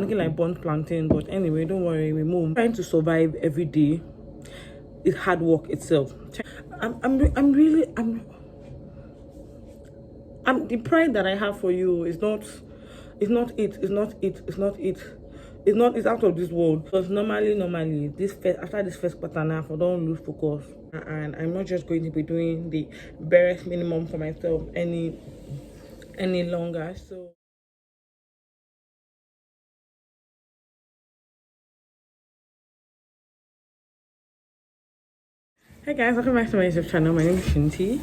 looking like burnt plantain. But anyway, don't worry, we move. Trying to survive every day is hard work itself. I'm the pride that I have for you is not, it's out of this world. Because normally this first, after this first quarter now, I don't lose focus, and I'm not just going to be doing the barest minimum for myself any longer. So hey guys, welcome back to my YouTube channel. My name is Shinty.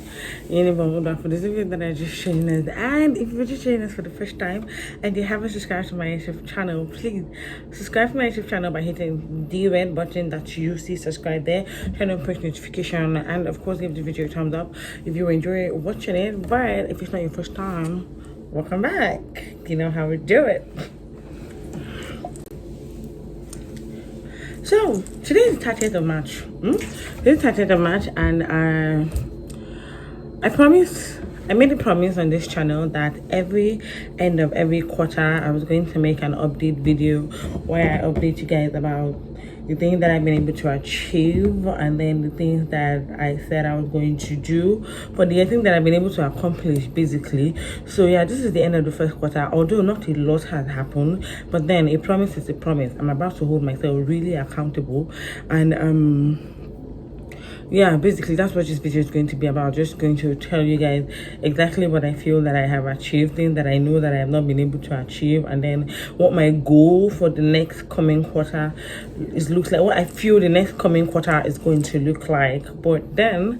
For this video that I just sharing us, and if you're just sharing us for the first time and you haven't subscribed to my YouTube channel, please subscribe to my YouTube channel by hitting the red button that you see subscribe there, turn on push notification, and of course give the video a thumbs up if you enjoy watching it. But if it's not your first time, welcome back. You know how we do it. So today is 30th of March. Today is 30th of March, and I made a promise on this channel that every end of every quarter I was going to make an update video where I update you guys about the things that I've been able to achieve, and then the things that I said I was going to do, but the thing that I've been able to accomplish basically. So yeah, this is the end of the first quarter, although not a lot has happened, but then a promise is a promise. I'm about to hold myself really accountable, and yeah, basically that's what this video is going to be about. Just going to tell you guys exactly what I feel that I have achieved, things that I know that I have not been able to achieve, and then what my goal for the next coming quarter looks like, what I feel the next coming quarter is going to look like. But then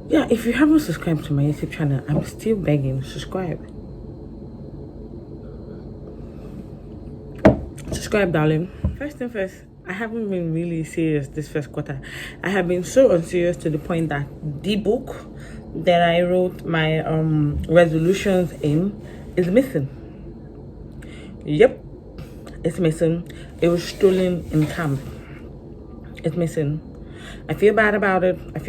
yeah, if you haven't subscribed to my YouTube channel, I'm still begging, subscribe, darling. First thing first, I haven't been really serious this first quarter. I have been so unserious to the point that the book that I wrote my resolutions in is missing. Yep, it's missing. It was stolen in camp. It's missing. I feel bad about it. I'm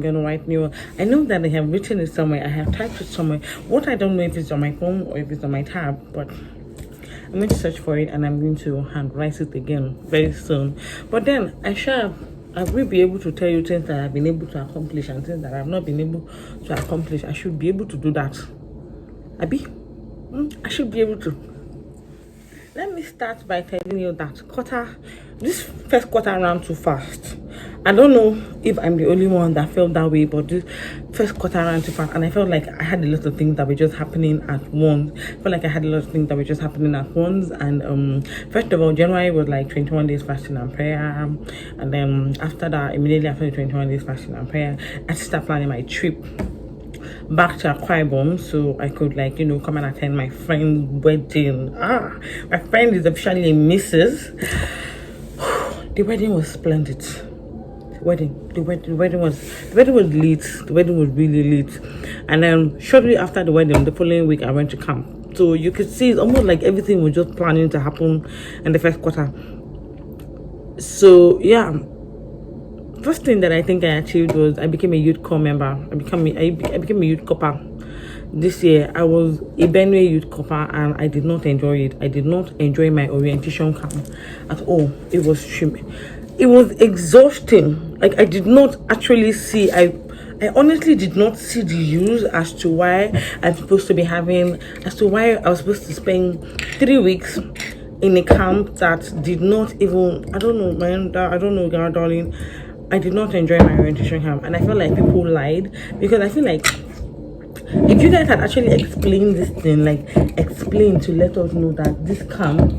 gonna write new. I know that I have written it somewhere. I have typed it somewhere. What I don't know if it's on my phone or if it's on my tab, but I'm going to search for it and I'm going to handwrite it again very soon. But then I will be able to tell you things that I've been able to accomplish and things that I've not been able to accomplish. I should be able to do that. I should be able to. Let me start by telling you that this first quarter ran too fast. I don't know if I'm the only one that felt that way, but this first quarter ran too fast, and I felt like I had a lot of things that were just happening at once. And first of all, January was like 21 days fasting and prayer, and then after that, immediately after the 21 days fasting and prayer, I started planning my trip back to Akwa Ibom so I could, like, come and attend my friend's wedding. My friend is officially a Mrs. The wedding was splendid. The wedding was lit. The wedding was really lit. And then shortly after the wedding, the following week, I went to camp. So you could see it's almost like everything was just planning to happen in the first quarter. So yeah, first thing that I think I achieved was I became a youth corps member. I became a youth corper this year. I was a Benue youth corper and I did not enjoy it. I did not enjoy my orientation camp at all. It was exhausting. Like, I did not actually see, I honestly did not see the use as to why I was supposed to spend 3 weeks in a camp that did not even, I don't know, darling. I did not enjoy my orientation camp, and I felt like people lied, because I feel like if you guys had actually explained this thing, to let us know that this camp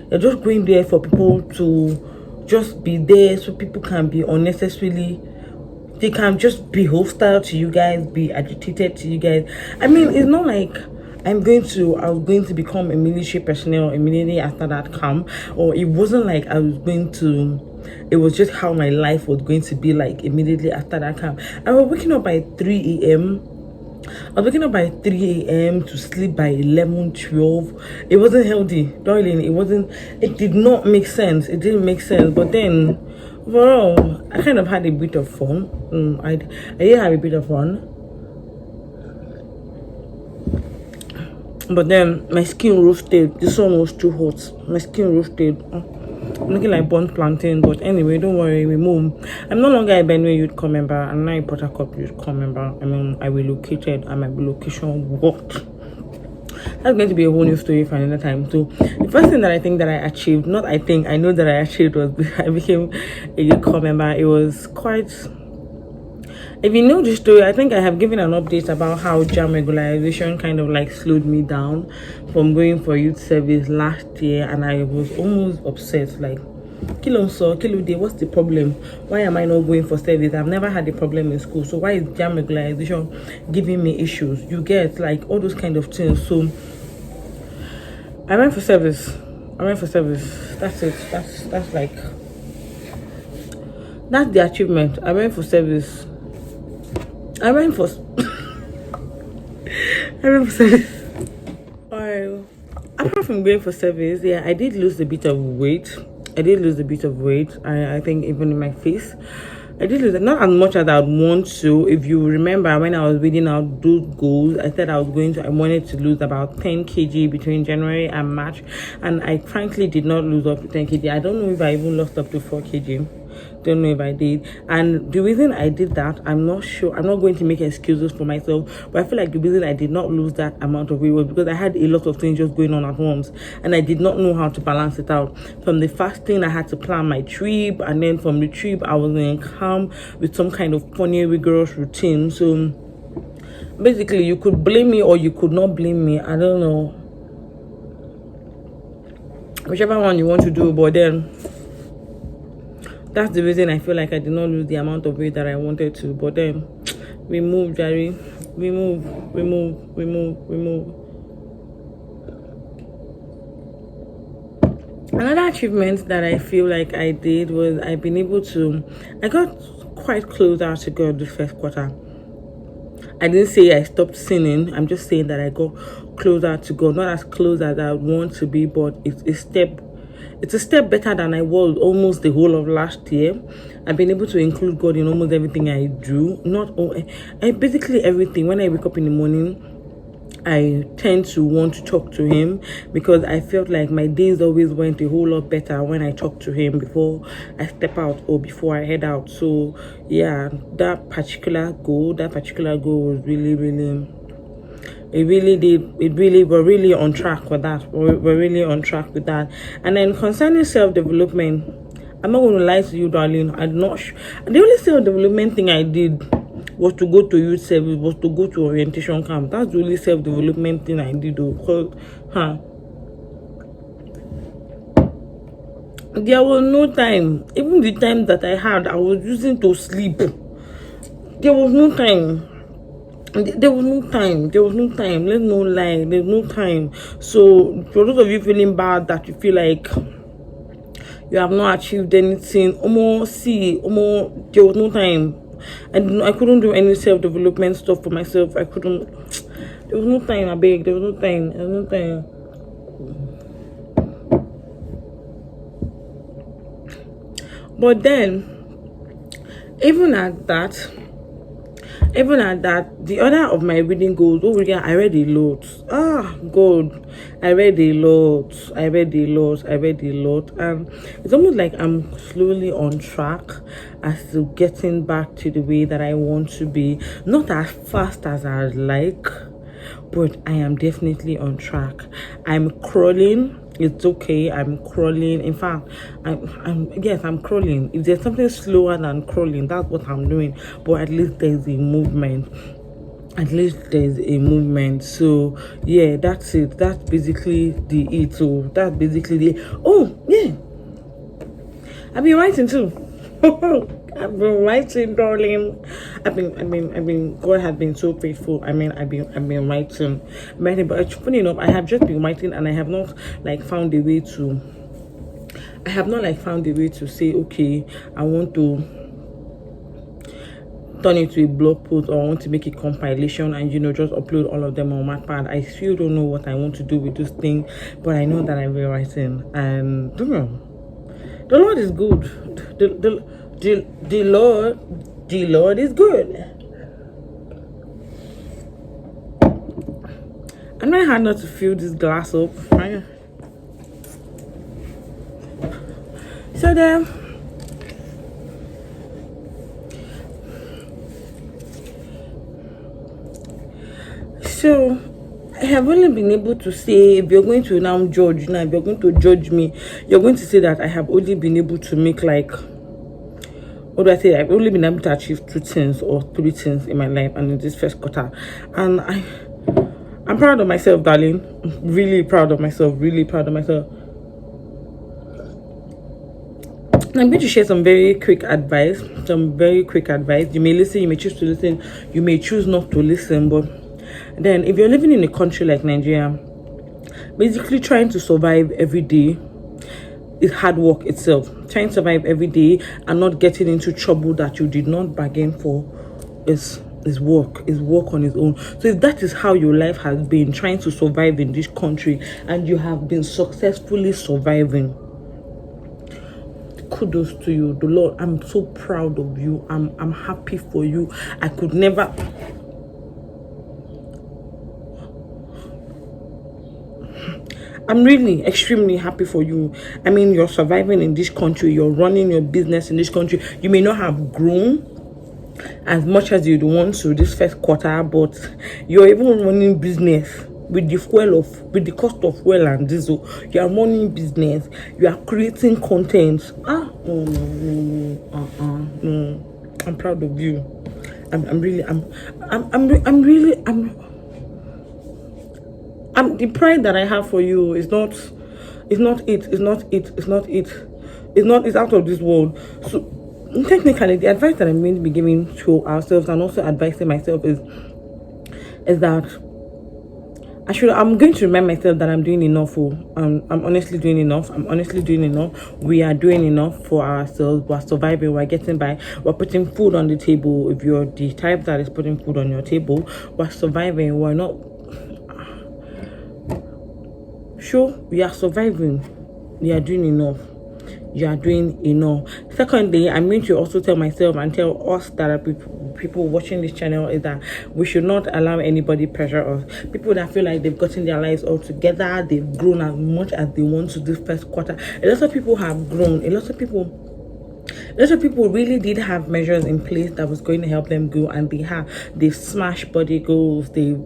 you're just going there for people to just be there, so people can be unnecessarily, they can just be hostile to you guys, be agitated to you guys. I mean, it's not like I was going to become a military personnel immediately after that camp, or it wasn't like it was just how my life was going to be like immediately after that camp. I was waking up by 3 a.m. to sleep by 11, 12. It wasn't healthy, darling. It did not make sense. It didn't make sense. But then, overall, I kind of had a bit of fun. I did have a bit of fun. But then my skin roasted. The sun was too hot. My skin roasted. I'm looking like burnt plantain. But anyway, don't worry, we move. I'm no longer a Benue Youth Corps member. I'm not a Port Harcourt Youth Corps member. I mean, I relocated and my relocation worked. That's going to be a whole new story for another time. So the first thing that I think that I achieved, not I think, I know that I achieved, was I became a Youth Corps member. It was quite... If you know the story, I think I have given an update about how jam regularization kind of like slowed me down from going for youth service last year, and I was almost upset, like, Kilo day, what's the problem? Why am I not going for service? I've never had a problem in school, so why is jam regularization giving me issues? You get, like, all those kind of things. So I went for service. That's it. That's like, that's the achievement. I went for service. I went for service. Apart from going for service, yeah, I did lose a bit of weight. I think even in my face, I did lose it. Not as much as I would want to. If you remember, when I was reading out those goals, I said I wanted to lose about 10 kg between January and March, and I frankly did not lose up to 10 kg. I don't know if I even lost up to 4 kg. Don't know if I did. And the reason I did that, I'm not sure. I'm not going to make excuses for myself, but I feel like the reason I did not lose that amount of weight was because I had a lot of things just going on at once, and I did not know how to balance it out. From the fasting, I had to plan my trip, and then from the trip, I was in calm with some kind of funny, rigorous routine. So basically, you could blame me or you could not blame me. I don't know. Whichever one you want to do, but then that's the reason I feel like I did not lose the amount of weight that I wanted to. But then we move, Jerry. We move. Another achievement that I feel like I did was I got quite closer to God the first quarter. I didn't say I stopped sinning. I'm just saying that I got closer to God. Not as close as I would want to be, but it's a step better than I was almost the whole of last year. I've been able to include God in almost everything I do. Basically everything. When I wake up in the morning, I tend to want to talk to him because I felt like my days always went a whole lot better when I talked to him before I step out or before I head out. So yeah, that particular goal was really we're really on track with that. We're really on track with that. And then concerning self-development, I'm not going to lie to you, darling. The only self-development thing I did was to go to youth service, was to go to orientation camp. That's the only self-development thing I did, though. Because, there was no time. Even the time that I had, I was using to sleep. There was no time. Let's no lie. There's no time. So for those of you feeling bad that you feel like you have not achieved anything, there was no time. And I couldn't do any self-development stuff for myself. There was no time. I beg. There was no time. But then, even at that, the other of my reading goals, I read a lot. God, I read a lot. And it's almost like I'm slowly on track as to getting back to the way that I want to be. Not as fast as I'd like, but I am definitely on track. I'm crawling. It's okay. I'm crawling. In fact, I'm crawling. If there's something slower than crawling, that's what I'm doing. But at least there's a movement. So yeah, that's it. That's basically it. So that's basically I've been writing too. I've been writing, darling. God has been so faithful. I've been writing, but it's funny enough, I have just been writing, and I have not found a way to say, okay, I want to turn it to a blog post, or I want to make a compilation and just upload all of them on my pad. I still don't know what I want to do with this thing, but I know that I've been writing, and don't know. The Lord is good. The Lord is good. I'm not hard not to fill this glass up. Right? So then, so I have only been able to say, if you're going to now judge, now if you're going to judge me, you're going to say that I have only been able to make like, what do I say? I've only been able to achieve 2 things or 3 things in my life and in this first quarter. And I'm proud of myself, darling. Really proud of myself. Really proud of myself. I'm going to share some very quick advice. Some very quick advice. You may listen, you may choose to listen, you may choose not to listen. But then, if you're living in a country like Nigeria, basically trying to survive every day is hard work itself. Trying to survive every day and not getting into trouble that you did not bargain for is work on its own. So if that is how your life has been, trying to survive in this country, and you have been successfully surviving, kudos to you. The Lord, I'm so proud of you. I'm happy for you. I could never. I'm really extremely happy for you. I mean, you're surviving in this country, you're running your business in this country. You may not have grown as much as you'd want to this first quarter, but you're even running business with the cost of fuel and diesel. You are running business, you are creating content. No. I'm proud of you. The pride that I have for you is not it's out of this world. So technically, the advice that I'm going to be giving to ourselves and also advising myself is that I'm going to remind myself that I'm doing enough. I'm honestly doing enough. We are doing enough for ourselves. We're surviving. We're getting by. We're putting food on the table. If you're the type that is putting food on your table, we're surviving. We're not. Sure, we are surviving. We are doing enough. You are doing enough. Secondly, I'm going to also tell myself and tell us that are people watching this channel is that we should not allow anybody pressure us. People that feel like they've gotten their lives all together, they've grown as much as they want to this first quarter. A lot of people have grown. A lot of people really did have measures in place that was going to help them grow, and they've smashed body goals, they've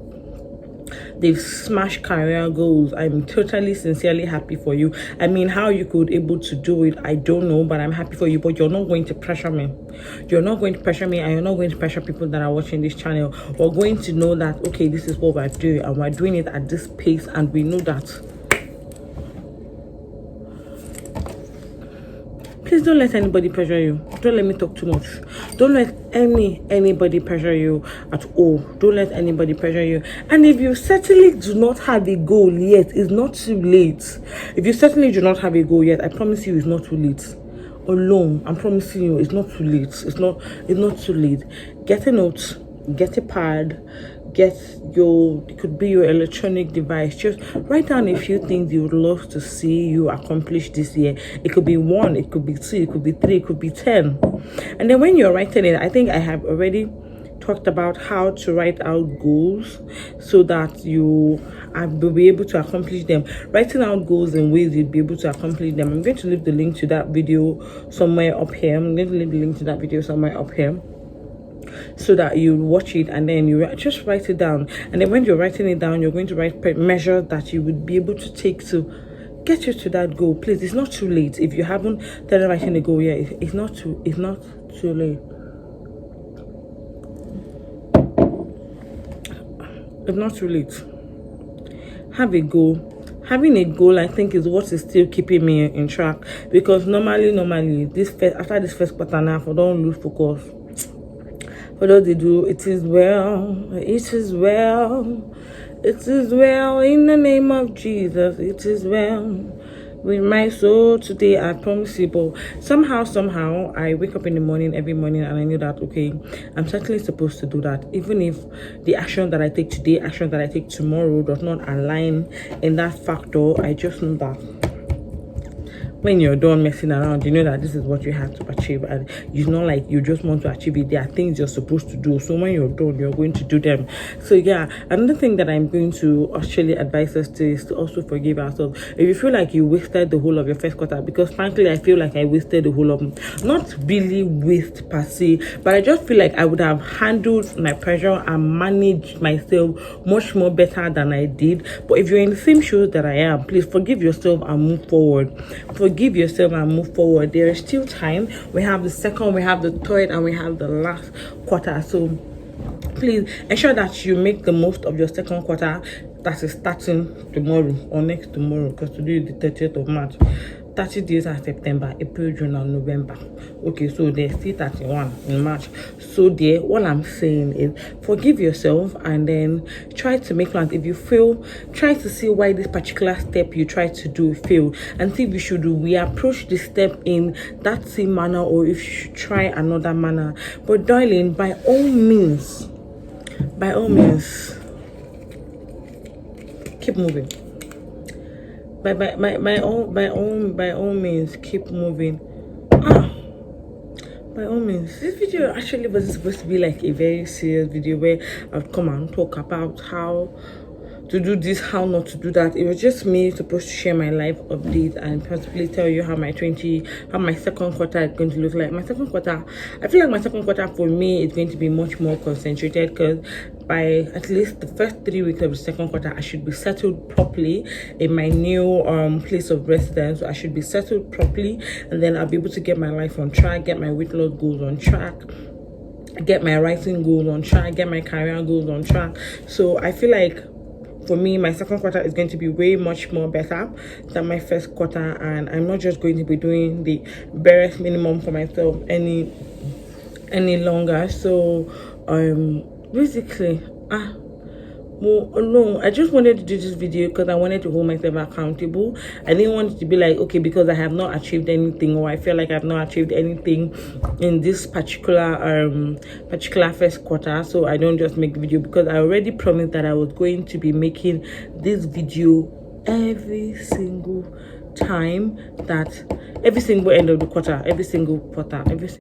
smashed career goals. I'm totally sincerely happy for you. I mean, how you could able to do it, I don't know, but I'm happy for you. But you're not going to pressure me. You're not going to pressure me, and you're not going to pressure people that are watching this channel. We're going to know that, okay, this is what we're doing, and we're doing it at this pace, and we know that. Please don't let anybody pressure you. Don't let me talk too much. Don't let anybody pressure you at all. Don't let anybody pressure you. And if you certainly do not have a goal yet, it's not too late. If you certainly do not have a goal yet, I promise you it's not too late. Alone, I'm promising you it's not too late. It's not too late. Get a note, get a pad, it could be your electronic device. Just write down a few things you would love to see you accomplish this year. It could be 1, it could be 2, it could be 3, it could be 10. And then when you're writing it, I think I have already talked about how to write out goals so that you will be able to accomplish them. Writing out goals in ways you'd be able to accomplish them. I'm going to leave the link to that video somewhere up here. So that you watch it and then you just write it down. And then when you're writing it down, you're going to write measures that you would be able to take to get you to that goal. Please, it's not too late. If you haven't started writing a goal yet, it's not too late. It's not too late. Have a goal. Having a goal, I think, is what is still keeping me in track, because normally after this first quarter now, I don't lose focus. For those they do, it is well in the name of Jesus. It is well with my soul today, I promise you. But somehow I wake up in the morning every morning and I know that, okay, I'm certainly supposed to do that, even if the action that I take today, action that I take tomorrow does not align in that factor. I just know that when you're done messing around, you know that this is what you have to achieve, and it's not like you just want to achieve it. There are things you're supposed to do, so when you're done, you're going to do them. So yeah, another thing that I'm going to actually advise us to is to also forgive ourselves. If you feel like you wasted the whole of your first quarter, because frankly I feel like I wasted the whole of, not really waste per se, but I just feel like I would have handled my pressure and managed myself much more better than I did. But if you're in the same shoes that I am, please forgive yourself and move forward. Forgive yourself and move forward. There is still time. We have the second, we have the third, and we have the last quarter. So please ensure that you make the most of your second quarter that is starting tomorrow or next tomorrow, because today is the 30th of March. 30 days are September, April, June, and November. Okay, so there's still 31 in March. So there, what I'm saying is forgive yourself and then try to make plans. If you fail, try to see why this particular step you try to do failed, and see if you should reapproach the step in that same manner, or if you should try another manner. But darling, by all means, keep moving. By all means, keep moving. By all means, this video actually was supposed to be like a very serious video where I'd come and talk about how to do this, how not to do that. It was just me supposed to share my life update and possibly tell you how my second quarter is going to look like. My second quarter, I feel like my second quarter for me is going to be much more concentrated, because by at least the first 3 weeks of the second quarter, I should be settled properly in my new place of residence. So I should be settled properly, and then I'll be able to get my life on track, get my weight loss goals on track, get my writing goals on track, get my career goals on track. So I feel like for me, my second quarter is going to be way much more better than my first quarter, and I'm not just going to be doing the barest minimum for myself any longer. So basically, well, no, I just wanted to do this video because I wanted to hold myself accountable. I didn't want it to be like, okay, because I have not achieved anything, or I feel like I've not achieved anything in this particular first quarter, so I don't just make the video, because I already promised that I was going to be making this video every single time, that every single end of the quarter, every single quarter,